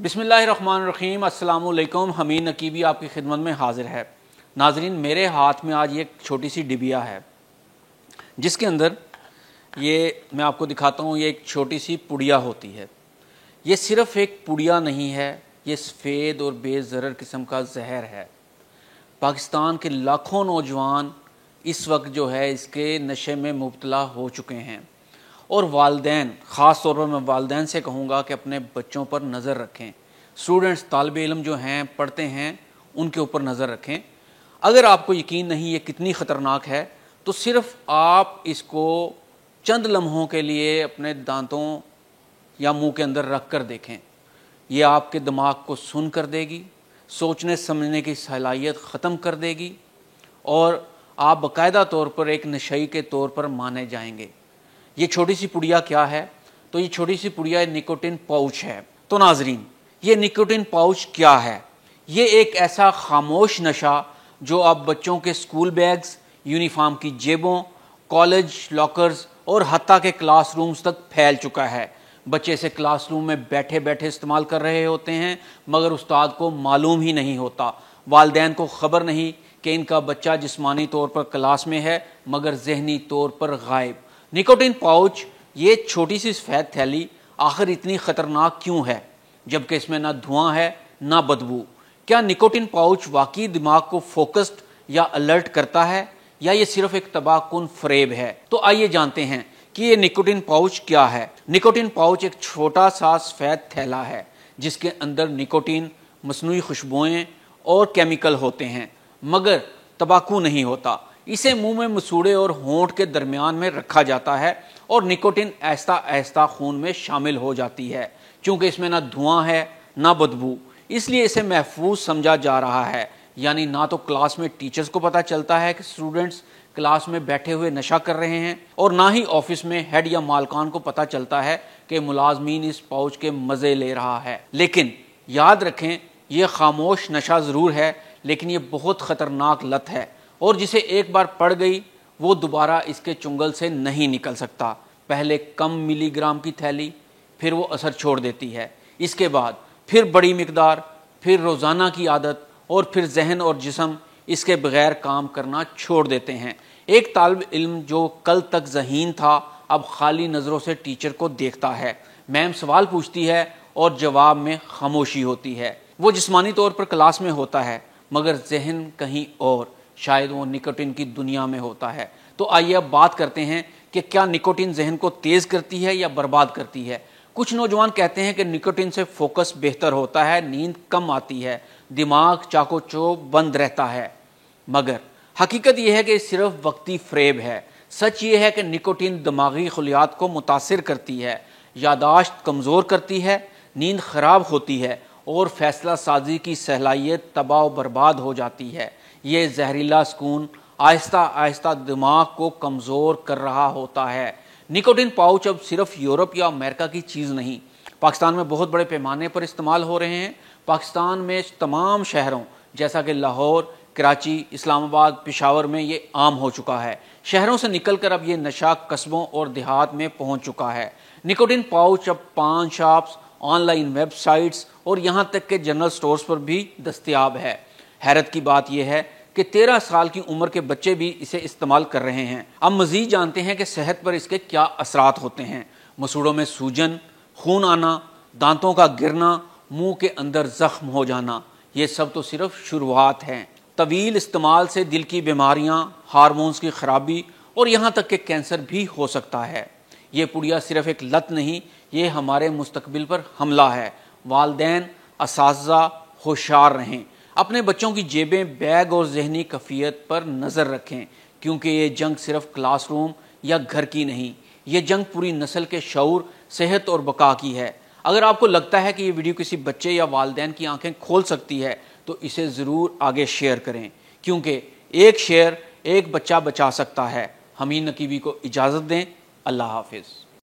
बिस्मिल्लाहिर्रहमानिर्रहीम। अस्सलामुअलैकुम। हमीद नकीबी आपकी खिदमत में हाजिर है। नाजरीन, मेरे हाथ में आज एक छोटी सी डिबिया है जिसके अंदर ये मैं आपको दिखाता हूँ। ये एक छोटी सी पुड़िया होती है। ये सिर्फ़ एक पुड़िया नहीं है, ये सफ़ेद और बेज़रर किस्म का जहर है। पाकिस्तान के लाखों नौजवान इस वक्त जो है इसके नशे में मुब्तला हो चुके हैं और वालिदैन, ख़ास तौर पर मैं वालिदैन से कहूँगा कि अपने बच्चों पर नज़र रखें। स्टूडेंट्स, तालिब इल्म जो हैं, पढ़ते हैं, उनके ऊपर नज़र रखें। अगर आपको यकीन नहीं ये कितनी ख़तरनाक है तो सिर्फ़ आप इसको चंद लम्हों के लिए अपने दांतों या मुंह के अंदर रख कर देखें। ये आपके दिमाग को सुन कर देगी, सोचने समझने की सलाहियत ख़त्म कर देगी और आप बाकायदा तौर पर एक नशई के तौर पर माने जाएंगे। ये छोटी सी पुड़िया क्या है? तो ये छोटी सी पुड़िया निकोटिन पाउच है। तो नाजरीन, ये निकोटिन पाउच क्या है? ये एक ऐसा खामोश नशा जो अब बच्चों के स्कूल बैग्स, यूनिफॉर्म की जेबों, कॉलेज लॉकर्स और हत्ता के क्लासरूम्स तक फैल चुका है। बच्चे इसे क्लासरूम में बैठे बैठे इस्तेमाल कर रहे होते हैं मगर उस्ताद को मालूम ही नहीं होता। वालिदैन को ख़बर नहीं कि इनका बच्चा जिस्मानी तौर पर क्लास में है मगर जहनी तौर पर गायब। निकोटिन पाउच, ये छोटी सी सफ़ेद थैली आखिर इतनी ख़तरनाक क्यों है जबकि इसमें ना धुआं है ना बदबू? क्या निकोटिन पाउच वाकई दिमाग को फोकस्ड या अलर्ट करता है या ये सिर्फ एक तबाहकुन फ़रेब है? तो आइए जानते हैं कि ये निकोटिन पाउच क्या है। निकोटिन पाउच एक छोटा सा सफ़ेद थैला है जिसके अंदर निकोटिन, मसनूई खुशबुएं और केमिकल होते हैं मगर तंबाकू नहीं होता। इसे मुंह में मसूड़े और होंठ के दरमियान में रखा जाता है और निकोटिन आहिस्ता आहिस्ता खून में शामिल हो जाती है। क्योंकि इसमें ना धुआं है ना बदबू, इसलिए इसे महफूज समझा जा रहा है। यानी ना तो क्लास में टीचर्स को पता चलता है कि स्टूडेंट्स क्लास में बैठे हुए नशा कर रहे हैं और ना ही ऑफिस में हेड या मालकान को पता चलता है कि मुलाजमीन इस पाउच के मज़े ले रहा है। लेकिन याद रखें, यह खामोश नशा ज़रूर है लेकिन ये बहुत ख़तरनाक लत है और जिसे एक बार पड़ गई वो दोबारा इसके चुंगल से नहीं निकल सकता। पहले कम मिलीग्राम की थैली, फिर वो असर छोड़ देती है, इसके बाद फिर बड़ी मिकदार, फिर रोज़ाना की आदत और फिर जहन और जिस्म इसके बगैर काम करना छोड़ देते हैं। एक तालिब इल्म जो कल तक ज़हीन था अब खाली नज़रों से टीचर को देखता है। मैम सवाल पूछती है और जवाब में खामोशी होती है। वो जिस्मानी तौर पर क्लास में होता है मगर जहन कहीं और, शायद वो निकोटिन की दुनिया में होता है। तो आइए अब बात करते हैं कि क्या निकोटिन जहन को तेज़ करती है या बर्बाद करती है। कुछ नौजवान कहते हैं कि निकोटिन से फोकस बेहतर होता है, नींद कम आती है, दिमाग चाको चौब बंद रहता है। मगर हकीकत यह है कि सिर्फ वक्ती फ़रेब है। सच ये है कि निकोटिन दिमागी खलियात को मुतासिर करती है, यादाश्त कमज़ोर करती है, नींद ख़राब होती है और फैसला साजी की सलाहियत तबाह बर्बाद हो जाती है। ये जहरीला सुकून आहिस्ता आहिस्ता दिमाग को कमज़ोर कर रहा होता है। निकोटिन पाउच अब सिर्फ यूरोप या अमेरिका की चीज़ नहीं, पाकिस्तान में बहुत बड़े पैमाने पर इस्तेमाल हो रहे हैं। पाकिस्तान में तमाम शहरों जैसा कि लाहौर, कराची, इस्लामाबाद, पेशावर में ये आम हो चुका है। शहरों से निकलकर अब ये नशा कस्बों और देहात में पहुंच चुका है। निकोटिन पाउच अब पान शॉप्स, ऑनलाइन वेबसाइट्स और यहाँ तक के जनरल स्टोर्स पर भी दस्तयाब है। हैरत की बात यह है कि 13 साल की उम्र के बच्चे भी इसे इस्तेमाल कर रहे हैं। अब मज़ीद जानते हैं कि सेहत पर इसके क्या असरात होते हैं। मसूड़ों में सूजन, खून आना, दांतों का गिरना, मुंह के अंदर जख्म हो जाना, ये सब तो सिर्फ शुरुआत है। तवील इस्तेमाल से दिल की बीमारियां, हार्मोन्स की खराबी और यहाँ तक कि कैंसर भी हो सकता है। ये पुड़िया सिर्फ एक लत नहीं, ये हमारे मुस्तकबिल पर हमला है। वालिदैन, असातिज़ा होशियार रहें, अपने बच्चों की जेबें, बैग और जहनी कफ़ियत पर नज़र रखें क्योंकि ये जंग सिर्फ क्लासरूम या घर की नहीं, ये जंग पूरी नस्ल के शऊर, सेहत और बका की है। अगर आपको लगता है कि ये वीडियो किसी बच्चे या वालिदैन की आंखें खोल सकती है तो इसे ज़रूर आगे शेयर करें क्योंकि एक शेयर एक बच्चा बचा सकता है। हमीद नकीबी को इजाज़त दें। अल्लाह हाफिज़।